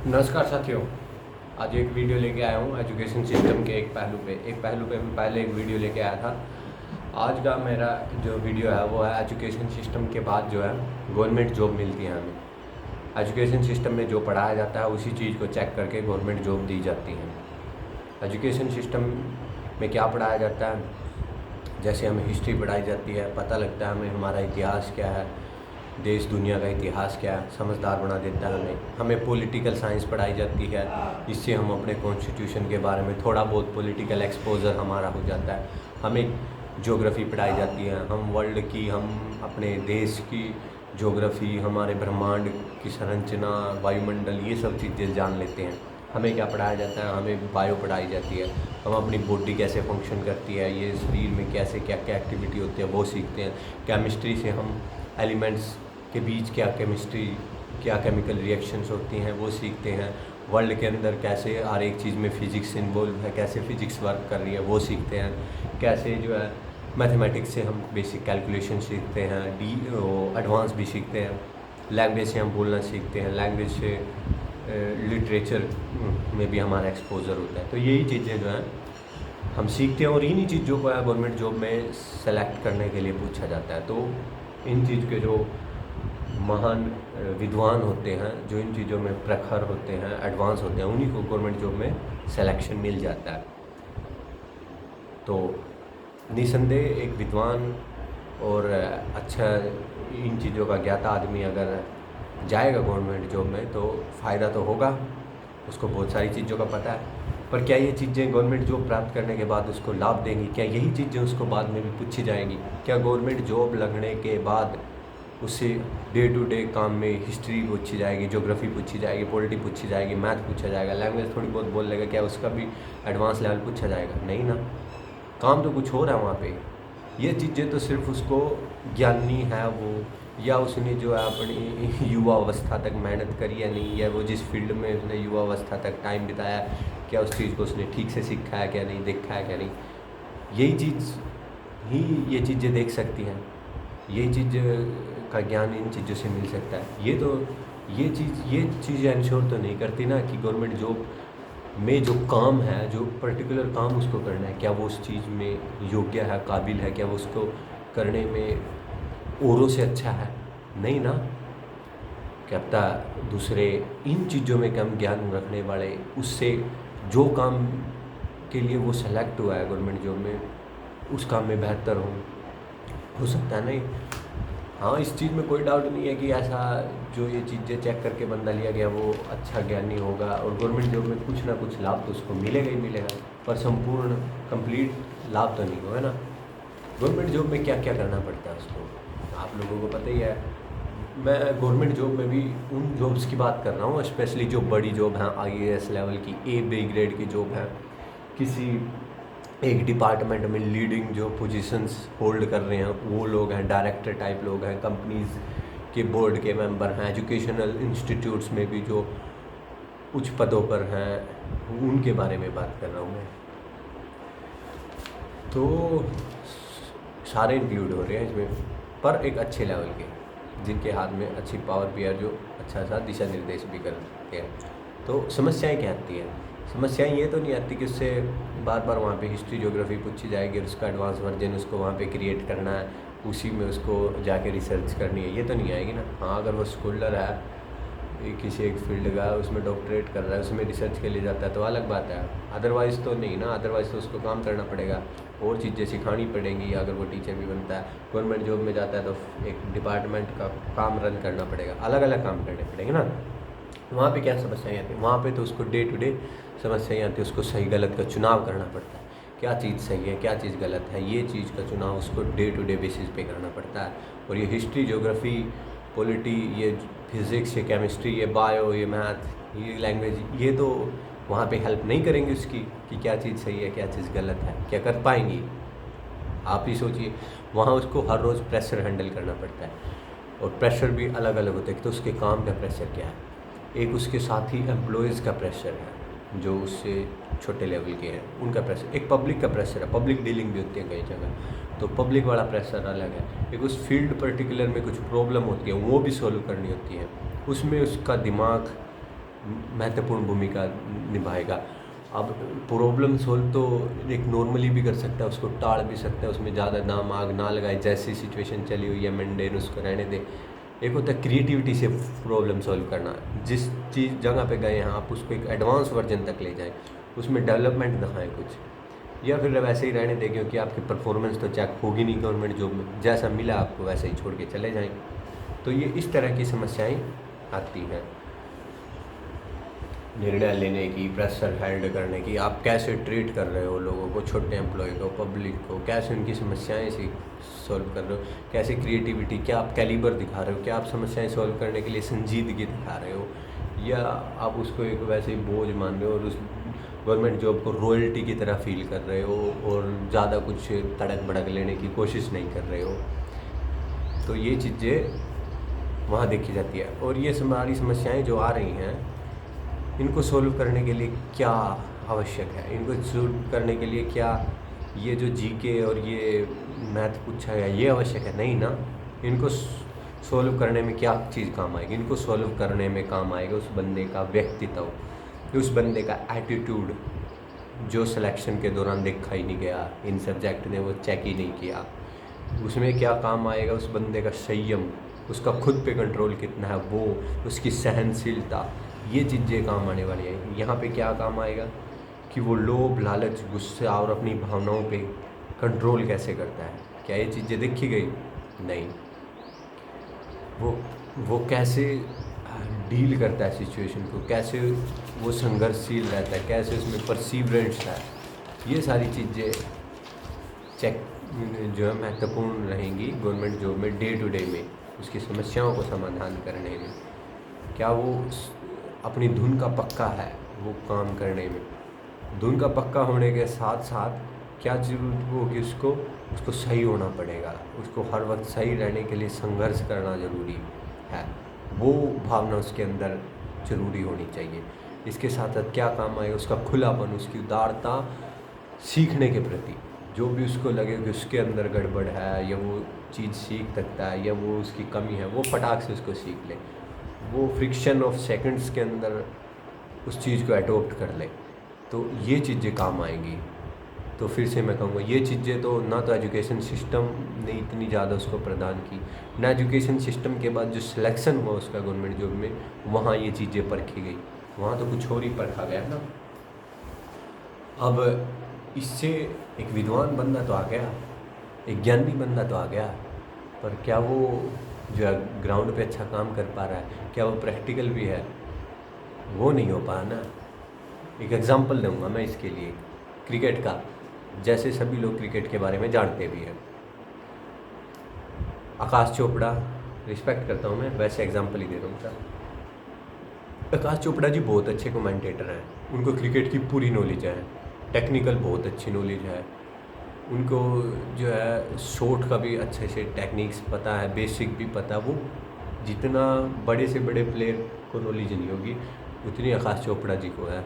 नमस्कार साथियों। आज एक वीडियो लेके आया हूँ एजुकेशन सिस्टम के एक पहलू पे मैं पहले एक वीडियो लेके आया था। आज का मेरा जो वीडियो है वो है एजुकेशन सिस्टम के बाद जो है गवर्नमेंट जॉब मिलती है हमें। एजुकेशन सिस्टम में जो पढ़ाया जाता है उसी चीज़ को चेक करके गवर्नमेंट जॉब दी जाती है। एजुकेशन सिस्टम में क्या पढ़ाया जाता है, जैसे हमें हिस्ट्री पढ़ाई जाती है, पता लगता है हमें हमारा इतिहास क्या है, देश दुनिया का इतिहास क्या है, समझदार बना देता है हमें पॉलिटिकल साइंस पढ़ाई जाती है। इससे हम अपने कॉन्स्टिट्यूशन के बारे में थोड़ा बहुत पॉलिटिकल एक्सपोजर हमारा हो जाता है। हमें ज्योग्राफी पढ़ाई जाती है, हम वर्ल्ड की, हम अपने देश की ज्योग्राफी, हमारे ब्रह्मांड की संरचना, वायुमंडल, ये सब चीज़ें जान लेते हैं। हमें क्या पढ़ाया जाता है, हमें बायो पढ़ाई जाती है। हम अपनी बॉडी कैसे फंक्शन करती है, ये शरीर में कैसे क्या क्या एक्टिविटी होती है वो सीखते हैं। केमिस्ट्री से हम एलिमेंट्स के बीच क्या केमिस्ट्री, क्या केमिकल रिएक्शंस होती हैं वो सीखते हैं। वर्ल्ड के अंदर कैसे हर एक चीज़ में फ़िज़िक्स इन्वॉल्व है, कैसे फ़िज़िक्स वर्क कर रही है वो सीखते हैं। कैसे जो है मैथमेटिक्स से हम बेसिक कैलकुलेशन सीखते हैं, एडवांस भी सीखते हैं। लैंग्वेज से हम बोलना सीखते हैं, लैंग्वेज से लिटरेचर में भी हमारा एक्सपोजर होता है। तो यही चीज़ें जो हैं हम सीखते हैं और इन्हीं चीज़ों को गवर्नमेंट जॉब में सेलेक्ट करने के लिए पूछा जाता है। तो इन चीज़ के जो महान विद्वान होते हैं, जो इन चीज़ों में प्रखर होते हैं, एडवांस होते हैं, उन्हीं को गवर्नमेंट जॉब में सिलेक्शन मिल जाता है। तो निसंदेह एक विद्वान और अच्छा इन चीज़ों का ज्ञाता आदमी अगर जाएगा गवर्नमेंट जॉब में तो फ़ायदा तो होगा, उसको बहुत सारी चीज़ों का पता है। पर क्या ये चीज़ें गवर्नमेंट जॉब प्राप्त करने के बाद उसको लाभ देंगी? क्या यही चीज़ें उसको बाद में भी पूछी जाएंगी? क्या गवर्नमेंट जॉब लगने के बाद उससे डे टू डे काम में हिस्ट्री पूछी जाएगी, ज्योग्राफी पूछी जाएगी, पॉलिटी पूछी जाएगी, मैथ पूछा जाएगा, लैंग्वेज थोड़ी बहुत बोल लेगा, क्या उसका भी एडवांस लेवल पूछा जाएगा? नहीं ना, काम तो कुछ हो रहा है वहाँ पे। ये चीज़ें तो सिर्फ उसको ज्ञानी है वो, या उसने जो है अपनी युवा अवस्था तक मेहनत करी है नहीं, या वो जिस फील्ड में उसने युवा अवस्था तक टाइम बिताया, क्या उस चीज़ को उसने ठीक से सीखा है क्या नहीं, देखा है क्या नहीं, यही चीज़ ही ये चीज़ें देख सकती हैं। यही चीज़ का ज्ञान इन चीज़ों से मिल सकता है। ये चीज़ इंश्योर तो नहीं करती ना कि गवर्नमेंट जॉब में जो काम है, जो पर्टिकुलर काम उसको करना है, क्या वो उस चीज़ में योग्य है, काबिल है, क्या वो उसको करने में औरों से अच्छा है? नहीं ना। क्या पता दूसरे इन चीज़ों में कम ज्ञान रखने वाले उससे जो काम के लिए वो सेलेक्ट हुआ है गवर्नमेंट जॉब में, उस काम में बेहतर हो सकता है। नहीं, हाँ, इस चीज़ में कोई डाउट नहीं है कि ऐसा जो ये चीज़ें चेक करके बंदा लिया गया वो अच्छा ज्ञानी होगा और गवर्नमेंट जॉब में कुछ ना कुछ लाभ तो उसको मिलेगा ही मिलेगा, पर संपूर्ण कंप्लीट लाभ तो नहीं होगा ना। गवर्नमेंट जॉब में क्या क्या करना पड़ता है उसको आप लोगों को पता ही है। मैं गवर्नमेंट जॉब में भी उन जॉब्स की बात कर रहा हूँ, स्पेशली जो बड़ी जॉब हैं, आईएएस लेवल की, बी ग्रेड की जॉब है, किसी एक डिपार्टमेंट में लीडिंग जो पोजीशंस होल्ड कर रहे हैं वो लोग हैं, डायरेक्टर टाइप लोग हैं, कंपनीज़ के बोर्ड के मेंबर हैं, एजुकेशनल इंस्टीट्यूट्स में भी जो उच्च पदों पर हैं, उनके बारे में बात कर रहा हूँ मैं। तो सारे इंक्लूड हो रहे हैं इसमें, पर एक अच्छे लेवल के, जिनके हाथ में अच्छी पावर भी है, जो अच्छा सा दिशा निर्देश भी करते हैं। तो समस्याएं क्या आती हैं? समस्याएं ये तो नहीं आती कि उससे बार बार वहाँ पे हिस्ट्री ज्योग्राफी पूछी जाएगी और उसका एडवांस वर्जन उसको वहाँ पे क्रिएट करना है, उसी में उसको जाके रिसर्च करनी है, ये तो नहीं आएगी ना। हाँ, अगर वो स्कॉलर है किसी एक फील्ड का, उसमें डॉक्टरेट कर रहा है, उसमें रिसर्च के लिए जाता है तो अलग बात है, अदरवाइज़ तो नहीं ना। अदरवाइज़ तो उसको काम करना पड़ेगा और चीज़ें सिखानी पड़ेंगी। अगर वो टीचर भी बनता है, गवर्नमेंट जॉब में जाता है तो एक डिपार्टमेंट का काम रन करना पड़ेगा, अलग अलग काम करने पड़ेंगे ना। वहाँ पे क्या समस्याएं आती हैं? वहाँ पे तो उसको डे टू डे समस्याएं आती है, उसको सही गलत का चुनाव करना पड़ता है, क्या चीज़ सही है क्या चीज़ गलत है, ये चीज़ का चुनाव उसको डे टू डे बेसिस पे करना पड़ता है। और ये हिस्ट्री ज्योग्राफी पॉलिटी, ये फिज़िक्स, ये केमिस्ट्री, ये बायो, ये मैथ, ये लैंग्वेज, ये तो वहाँ पे हेल्प नहीं करेंगे उसकी कि क्या चीज़ सही है क्या चीज़ गलत है, क्या कर पाएंगी? आप ही सोचिए। वहाँ उसको हर रोज़ प्रेशर हैंडल करना पड़ता है और प्रेशर भी अलग अलग होते हैं। तो उसके काम का प्रेशर क्या है, एक उसके साथी एम्प्लॉयज़ का प्रेशर है जो उससे छोटे लेवल के हैं, उनका प्रेशर, एक पब्लिक का प्रेशर है, पब्लिक डीलिंग भी होती है कई जगह, तो पब्लिक वाला प्रेशर अलग है। एक उस फील्ड पर्टिकुलर में कुछ प्रॉब्लम होती है वो भी सॉल्व करनी होती है, उसमें उसका दिमाग महत्वपूर्ण भूमिका निभाएगा। अब प्रॉब्लम सॉल्व तो एक नॉर्मली भी कर सकता है, उसको टाल भी सकता है, उसमें ज़्यादा नाम आग ना लगाए, जैसी सिचुएशन चली हुई है मेंटेन उसको रहने दे। एक होता है क्रिएटिविटी से प्रॉब्लम सॉल्व करना, जिस चीज़ जगह पे गए हैं आप उसको एक एडवांस वर्जन तक ले जाएं, उसमें डेवलपमेंट दिखाएं कुछ, या फिर वैसे ही रहने दें क्योंकि आपकी परफॉर्मेंस तो चेक होगी नहीं गवर्नमेंट जॉब में, जैसा मिला आपको वैसे ही छोड़ के चले जाएंगे। तो ये इस तरह की समस्याएं आती हैं। निर्णय लेने की, प्रेशर हैंडल करने की, आप कैसे ट्रीट कर रहे हो लोगों को, छोटे एम्प्लॉय को, पब्लिक को, कैसे उनकी समस्याएं से सॉल्व कर रहे हो, कैसे क्रिएटिविटी, क्या आप कैलिबर दिखा रहे हो, क्या आप समस्याएं सॉल्व करने के लिए संजीदगी दिखा रहे हो, या आप उसको एक वैसे ही बोझ मान रहे हो और उस गवर्नमेंट जॉब को रॉयल्टी की तरह फील कर रहे हो और ज़्यादा कुछ तड़क भड़क लेने की कोशिश नहीं कर रहे हो। तो ये चीज़ें वहाँ देखी जाती है। और ये हमारी समस्याएं जो आ रही हैं, इनको सॉल्व करने के लिए क्या आवश्यक है, इनको सॉल्व करने के लिए क्या ये जो जीके और ये मैथ पूछा गया ये आवश्यक है? नहीं ना। इनको सॉल्व करने में क्या चीज़ काम आएगी? इनको सॉल्व करने में काम आएगा उस बंदे का व्यक्तित्व, उस बंदे का एटीट्यूड, जो सिलेक्शन के दौरान देखा ही नहीं गया, इन सब्जेक्ट ने वो चेक ही नहीं किया। उसमें क्या काम आएगा? उस बंदे का संयम, उसका खुद पे कंट्रोल कितना है, वो उसकी सहनशीलता, ये चीज़ें काम आने वाली है। यहाँ पे क्या काम आएगा कि वो लोभ, लालच, गुस्सा और अपनी भावनाओं पे कंट्रोल कैसे करता है। क्या ये चीज़ें देखी गई? नहीं। वो कैसे डील करता है सिचुएशन को, कैसे वो संघर्षशील रहता है, कैसे उसमें परसीवरेंस है, ये सारी चीज़ें चेक जो है महत्वपूर्ण रहेंगी गवर्नमेंट जॉब में, डे टू डे में, उसकी समस्याओं को समाधान करने में। क्या वो अपनी धुन का पक्का है वो काम करने में? धुन का पक्का होने के साथ साथ क्या जरूरत होगी, उसको सही होना पड़ेगा, उसको हर वक्त सही रहने के लिए संघर्ष करना ज़रूरी है, वो भावना उसके अंदर ज़रूरी होनी चाहिए। इसके साथ साथ क्या काम आएगा? उसका खुलापन, उसकी उदारता सीखने के प्रति, जो भी उसको लगे कि उसके अंदर गड़बड़ है या वो चीज़ सीख सकता है या वो उसकी कमी है, वो फटाक से उसको सीख ले, वो फ्रिक्शन ऑफ सेकंड्स के अंदर उस चीज़ को अडॉप्ट कर ले। तो ये चीज़ें काम आएंगी। तो फिर से मैं कहूँगा ये चीज़ें तो ना तो एजुकेशन सिस्टम ने इतनी ज़्यादा उसको प्रदान की, ना एजुकेशन सिस्टम के बाद जो सिलेक्शन हुआ उसका गवर्नमेंट जॉब में, वहाँ ये चीज़ें परखी गई, वहाँ तो कुछ और ही परखा गया ना। अब इससे एक विद्वान बंदा तो आ गया, एक ज्ञानी बंदा तो आ गया, पर क्या वो जो है ग्राउंड पे अच्छा काम कर पा रहा है, क्या वो प्रैक्टिकल भी है? वो नहीं हो पा ना। एक एग्जांपल दूंगा मैं इसके लिए, क्रिकेट का। जैसे सभी लोग क्रिकेट के बारे में जानते भी हैं, आकाश चोपड़ा, रिस्पेक्ट करता हूँ मैं, वैसे एग्जांपल ही दे रहा हूँ सर। आकाश चोपड़ा जी बहुत अच्छे कमेंटेटर हैं, उनको क्रिकेट की पूरी नॉलेज है, टेक्निकल बहुत अच्छी नॉलेज है, उनको जो है शॉट का भी अच्छे से टेक्निक्स पता है, बेसिक भी पता है। वो जितना बड़े से बड़े प्लेयर को नॉलेज नहीं होगी उतनी आकाश चोपड़ा जी को है।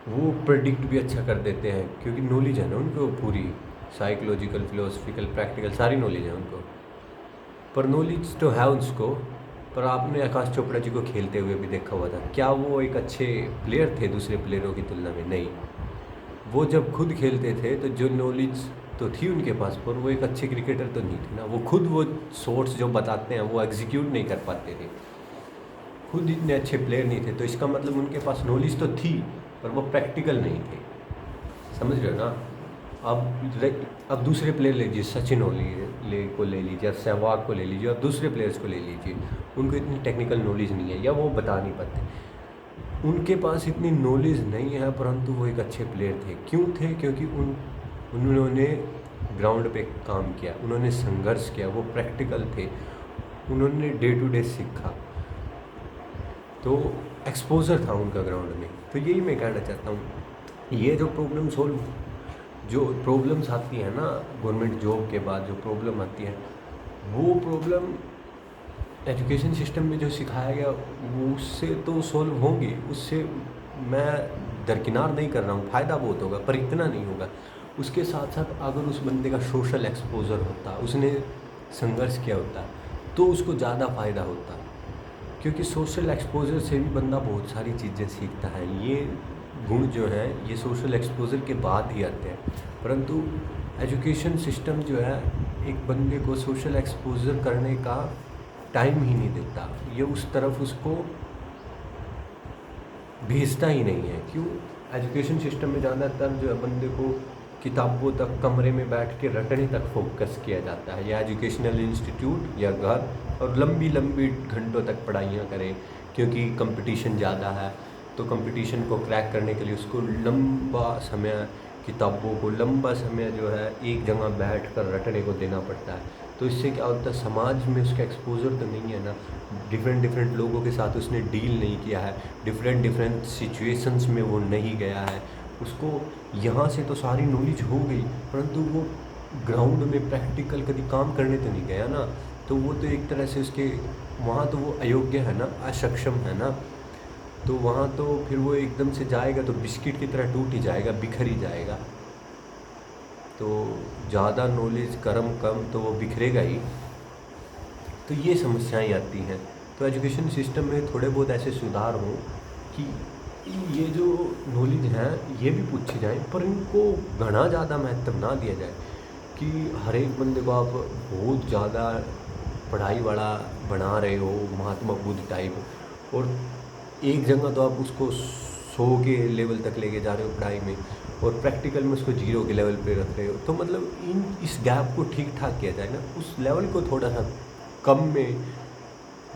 वो प्रेडिक्ट भी अच्छा कर देते हैं क्योंकि नॉलेज है ना उनको पूरी, साइकोलॉजिकल, फिलोसफिकल, प्रैक्टिकल, सारी नॉलेज है उनको। पर नॉलेज तो है उसको, पर आपने आकाश चोपड़ा जी को खेलते हुए भी देखा हुआ था, क्या वो एक अच्छे प्लेयर थे दूसरे प्लेयरों की तुलना में? नहीं। वो जब खुद खेलते थे तो जो नॉलेज तो थी उनके पास, पर वो एक अच्छे क्रिकेटर तो नहीं थे ना। वो खुद वो शॉट्स जो बताते हैं वो एग्जीक्यूट नहीं कर पाते थे, खुद इतने अच्छे प्लेयर नहीं थे। तो इसका मतलब उनके पास नॉलेज तो थी पर वो प्रैक्टिकल नहीं थे, समझ रहे हो ना। अब दूसरे प्लेयर ले लीजिए, सचिन को ले लीजिए, अब सहवाग को ले लीजिए, अब दूसरे प्लेयर्स को ले लीजिए, उनको इतनी टेक्निकल नॉलेज नहीं है या वो बता नहीं पाते, उनके पास इतनी नॉलेज नहीं है, परंतु वो एक अच्छे प्लेयर थे। क्यों थे? क्योंकि उन्होंने ग्राउंड पे काम किया, उन्होंने संघर्ष किया, वो प्रैक्टिकल थे, उन्होंने डे टू डे सीखा, तो एक्सपोजर था उनका ग्राउंड में। तो यही मैं कहना चाहता हूँ, ये जो प्रॉब्लम्स आती है ना गवर्नमेंट जॉब के बाद, जो प्रॉब्लम आती है, वो प्रॉब्लम एजुकेशन सिस्टम में जो सिखाया गया वो उससे तो सॉल्व होंगी, उससे मैं दरकिनार नहीं कर रहा हूँ, फ़ायदा बहुत होगा, पर इतना नहीं होगा। उसके साथ साथ अगर उस बंदे का सोशल एक्सपोजर होता, उसने संघर्ष किया होता, तो उसको ज़्यादा फ़ायदा होता। क्योंकि सोशल एक्सपोजर से भी बंदा बहुत सारी चीज़ें सीखता है। ये गुण जो हैं ये सोशल एक्सपोजर के बाद ही आते हैं, परंतु एजुकेशन सिस्टम जो है एक बंदे को सोशल एक्सपोजर करने का टाइम ही नहीं देता, ये उस तरफ उसको भेजता ही नहीं है। क्यों? एजुकेशन सिस्टम में ज़्यादातर जो है बंदे को किताबों तक, कमरे में बैठ के रटने तक फोकस किया जाता है, या एजुकेशनल इंस्टीट्यूट या घर, और लंबी लंबी घंटों तक पढ़ाइयाँ करें, क्योंकि कंपटीशन ज़्यादा है। तो कंपटीशन को क्रैक करने के लिए उसको लंबा समय, किताबों को लंबा समय जो है एक जगह बैठ कर रटने को देना पड़ता है। तो इससे क्या होता है, समाज में उसका एक्सपोजर तो नहीं है ना, डिफरेंट डिफरेंट लोगों के साथ उसने डील नहीं किया है, डिफरेंट डिफरेंट सिचुएशंस में वो नहीं गया है। उसको यहाँ से तो सारी नॉलेज हो गई, परंतु वो ग्राउंड में प्रैक्टिकल कभी काम करने तो नहीं गया ना। तो वो तो एक तरह से उसके वहाँ तो वो अयोग्य है ना, अक्षम है ना। तो वहाँ तो फिर वो एकदम से जाएगा तो बिस्किट की तरह टूट ही जाएगा, बिखर ही जाएगा। तो ज़्यादा नॉलेज कम तो वो बिखरेगा ही। तो ये समस्याएं आती हैं। तो एजुकेशन सिस्टम में थोड़े बहुत ऐसे सुधार हों कि ये जो नॉलेज हैं ये भी पूछी जाए, पर इनको घना ज़्यादा महत्व ना दिया जाए कि हर एक बंदे को आप बहुत ज़्यादा पढ़ाई वाला बना रहे हो, महात्मा बुद्ध टाइप, और एक जगह तो आप उसको 100 के लेवल तक लेके जा रहे हो पढ़ाई में, और प्रैक्टिकल में उसको 0 के लेवल पे रख रहे हो। तो मतलब इस गैप को ठीक ठाक किया जाए ना, उस लेवल को थोड़ा सा कम में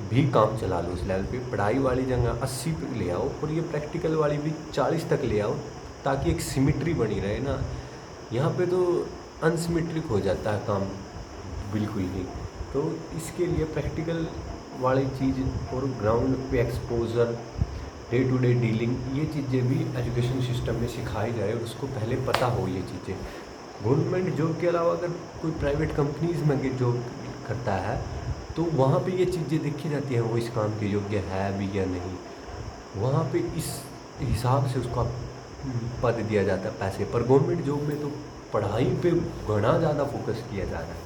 भी काम चला लो। उस लेवल पे पढ़ाई वाली जगह 80 पे ले आओ, और ये प्रैक्टिकल वाली भी 40 तक ले आओ, ताकि एक सिमिट्री बनी रहे ना। यहाँ पे तो अनसिमेट्रिक हो जाता है काम बिल्कुल ही। तो इसके लिए प्रैक्टिकल वाली चीज़ और ग्राउंड पे exposure, day to day dealing, ये चीज़ें भी एजुकेशन सिस्टम में सिखाई जाए और उसको पहले पता हो ये चीज़ें। गवर्नमेंट जॉब के अलावा अगर कोई प्राइवेट कंपनीज़ में जॉब करता है तो वहाँ पे ये चीज़ें देखी जाती हैं, वो इस काम के योग्य है भी या नहीं। वहाँ पे इस हिसाब से उसको पद दिया जाता है, पैसे। पर गवर्नमेंट जॉब में तो पढ़ाई पे घना ज़्यादा फोकस किया जा रहा है।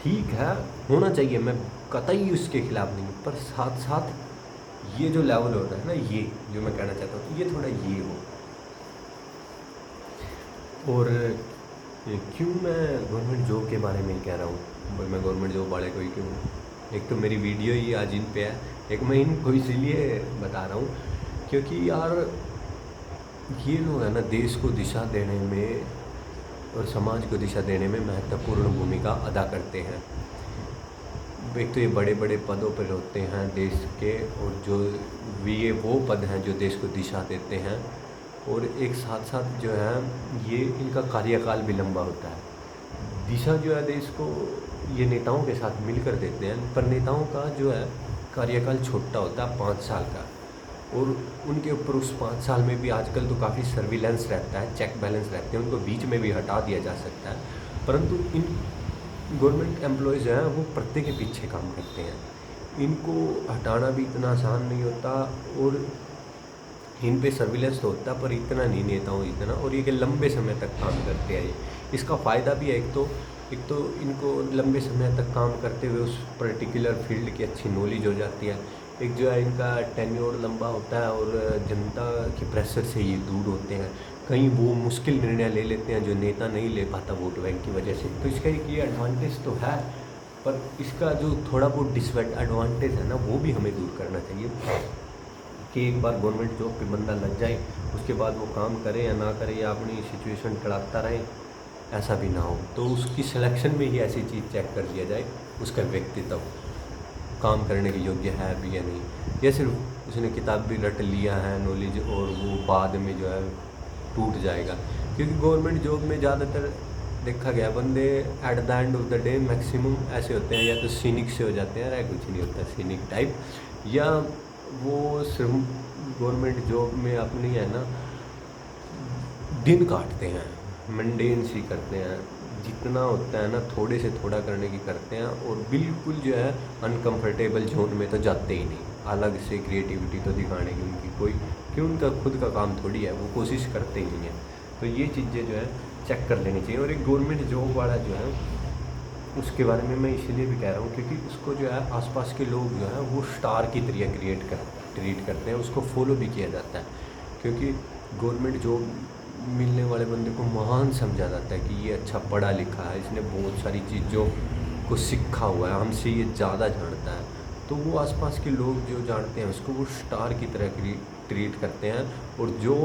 ठीक है, होना चाहिए, मैं कतई उसके खिलाफ नहीं, पर साथ साथ ये जो लेवल होता है ना, ये जो मैं कहना चाहता हूँ, ये थोड़ा ये हो। और क्यों मैं गवर्नमेंट जॉब के बारे में कह रहा हूँ, मैं गवर्नमेंट जॉब वाले को ही क्यों, एक तो मेरी वीडियो ही आज इन पे है, एक मैं इनको इसीलिए बता रहा हूँ क्योंकि यार ये लोग है ना देश को दिशा देने में और समाज को दिशा देने में महत्वपूर्ण भूमिका अदा करते हैं। एक तो ये बड़े बड़े पदों पर होते हैं देश के, और जो ये वो पद हैं जो देश को दिशा देते हैं, और एक साथ साथ जो है ये इनका कार्यकाल भी लंबा होता है। दिशा जो है देश को ये नेताओं के साथ मिलकर देते हैं, पर नेताओं का जो है कार्यकाल छोटा होता है, 5 साल का, और उनके ऊपर उस 5 साल में भी आजकल तो काफ़ी सर्विलेंस रहता है, चेक बैलेंस रहते हैं, उनको बीच में भी हटा दिया जा सकता है। परंतु इन गवर्नमेंट एम्प्लॉयज़ जो हैं वो पर्दे के पीछे काम करते हैं, इनको हटाना भी इतना आसान नहीं होता, और इन पे सर्विलेंस तो होता है पर इतना नहीं नेताओं इतना, और ये कि लंबे समय तक काम करते हैं। इसका फ़ायदा भी है, एक तो इनको लंबे समय तक काम करते हुए उस पर्टिकुलर फील्ड की अच्छी नॉलेज हो जाती है। एक जो है इनका टेन्योर लंबा होता है, और जनता के प्रेशर से ये दूर होते हैं। कहीं वो मुश्किल निर्णय ले लेते हैं जो नेता नहीं ले पाता वोट बैंक की वजह से। तो इसका एक ये एडवांटेज तो है, पर इसका जो थोड़ा बहुत डिसएडवांटेज है ना, वो भी हमें दूर करना चाहिए कि एक बार गवर्नमेंट जॉब पे बंदा लग जाए, उसके बाद वो काम करे या ना करे या अपनी सिचुएशन टड़ाता रहे, ऐसा भी ना हो। तो उसकी सिलेक्शन में ही ऐसी चीज़ चेक कर लिया जाए, उसका व्यक्तित्व काम करने के योग्य है भी या नहीं, या सिर्फ उसने किताब भी रट लिया है नॉलेज और वो बाद में जो है टूट जाएगा। क्योंकि गवर्नमेंट जॉब में ज़्यादातर देखा गया बंदे at the end of the day maximum ऐसे होते हैं, या तो सीनिक से हो जाते हैं, या कुछ नहीं होता सीनिक टाइप, या वो सिर्फ गवर्नमेंट जॉब में अपनी है ना दिन काटते हैं, मंडेन सी करते हैं, जितना होता है ना थोड़े से थोड़ा करने की करते हैं, और बिल्कुल जो है अनकंफर्टेबल जोन में तो जाते ही नहीं। अलग से क्रिएटिविटी तो दिखाने की उनकी कोई, क्यों, उनका खुद का काम थोड़ी है, वो कोशिश करते ही नहीं है। तो ये चीज़ें जो है चेक कर लेनी चाहिए। और एक गवर्नमेंट जॉब वाला जो है उसके बारे में मैं इसलिए भी कह रहा हूँ क्योंकि उसको जो है आसपास के लोग जो हैं वो स्टार की तरह ट्रीट करते हैं, उसको फॉलो भी किया जाता है। क्योंकि गवर्नमेंट जॉब मिलने वाले बंदे को महान समझा जाता है कि ये अच्छा पढ़ा लिखा है, इसने बहुत सारी चीज़ों को सीखा हुआ है, हमसे ये ज़्यादा जानता है। तो वो आसपास के लोग जो जानते हैं उसको वो स्टार की तरह ट्रीट करते हैं, और जो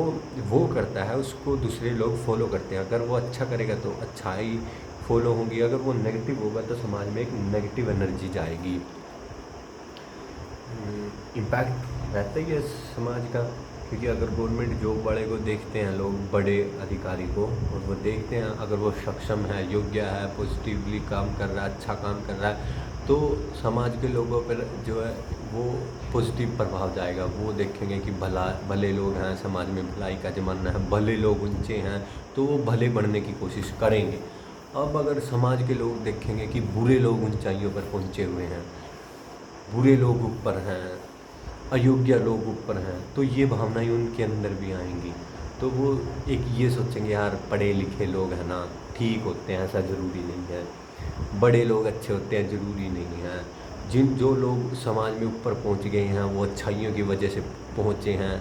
वो करता है उसको दूसरे लोग फॉलो करते हैं। अगर वो अच्छा करेगा तो अच्छाई फॉलो होगी, अगर वो नेगेटिव होगा तो समाज में एक नेगेटिव एनर्जी जाएगी। इम्पैक्ट रहता ही है समाज का, क्योंकि अगर गवर्नमेंट जॉब वाले को देखते हैं लोग, बड़े अधिकारी को, और वो देखते हैं अगर वो सक्षम है, योग्य है, पॉजिटिवली काम कर रहा है, अच्छा काम कर रहा है, तो समाज के लोगों पर जो है वो पॉजिटिव प्रभाव जाएगा। वो देखेंगे कि भले लोग हैं, समाज में भलाई का ज़माना है, भले लोग ऊंचे हैं, तो वो भले बनने की कोशिश करेंगे। अब अगर समाज के लोग देखेंगे कि बुरे लोग ऊंचाइयों पर पहुंचे हुए हैं, बुरे लोग ऊपर हैं, अयोग्य लोग ऊपर हैं, तो ये भावनाएं उनके अंदर भी आएंगी। तो वो एक ये सोचेंगे यार पढ़े लिखे लोग हैं ना, ठीक होते हैं, ऐसा ज़रूरी नहीं है, बड़े लोग अच्छे होते हैं ज़रूरी नहीं है, जो लोग समाज में ऊपर पहुंच गए हैं वो अच्छाइयों की वजह से पहुंचे हैं,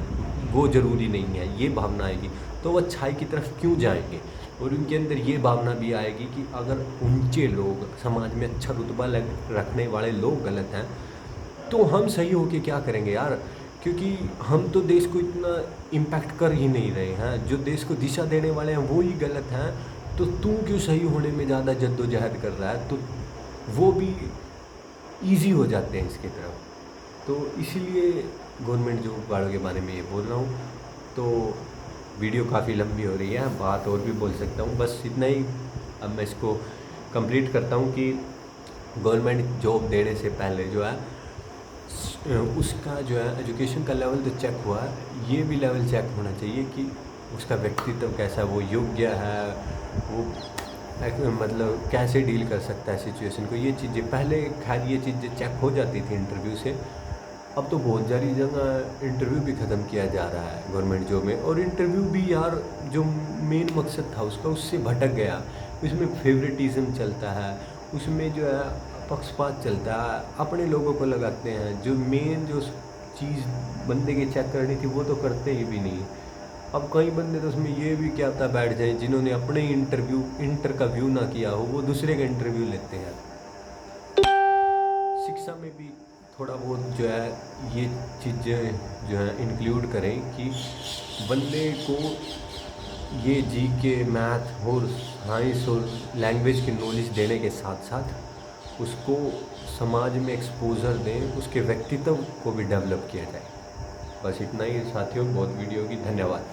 वो ज़रूरी नहीं है, ये भावना आएगी। तो वो अच्छाई की तरफ क्यों जाएंगे, और उनके अंदर ये भावना भी आएगी कि अगर ऊंचे लोग, समाज में अच्छा रुतबा रखने वाले लोग गलत हैं, तो हम सही होके क्या करेंगे यार, क्योंकि हम तो देश को इतना इम्पैक्ट कर ही नहीं रहे हैं, जो देश को दिशा देने वाले हैं वो ही गलत हैं, तो तू क्यों सही होने में ज़्यादा जद्दोजहद कर रहा है, तो वो भी ईजी हो जाते हैं इसकी तरफ। तो इसीलिए गवर्नमेंट जॉब वालों के बारे में ये बोल रहा हूँ। तो वीडियो काफ़ी लंबी हो रही है, बात और भी बोल सकता हूँ, बस इतना ही। अब मैं इसको कंप्लीट करता हूँ कि गवर्नमेंट जॉब देने से पहले जो है उसका जो है एजुकेशन का लेवल तो चेक हुआ है, ये भी लेवल चेक होना चाहिए कि उसका व्यक्तित्व कैसा है, वो योग्य है, वो मतलब कैसे डील कर सकता है सिचुएशन को। ये चीज़ें पहले खैर ये चीज़ें चेक हो जाती थी इंटरव्यू से, अब तो बहुत सारी जगह इंटरव्यू भी ख़त्म किया जा रहा है गवर्नमेंट जॉब में। और इंटरव्यू भी यार जो मेन मकसद था उसका उससे भटक गया, उसमें फेवरेटिज़म चलता है, उसमें जो है पक्षपात चलता है, अपने लोगों को लगाते हैं, जो मेन जो चीज़ बंदे की चेक करनी थी वो तो करते ही भी नहीं। अब कई बंदे तो उसमें ये भी क्या पता बैठ जाएं जिन्होंने अपने इंटर का व्यू ना किया हो, वो दूसरे का इंटरव्यू लेते हैं। शिक्षा में भी थोड़ा बहुत जो है ये चीज़ें जो है इंक्लूड करें कि बंदे को ये जीके, मैथ और साइंस और लैंग्वेज की नॉलेज देने के साथ साथ उसको समाज में एक्सपोजर दें, उसके व्यक्तित्व को भी डेवलप किया जाए। बस इतना ही साथियों, बहुत वीडियो की धन्यवाद।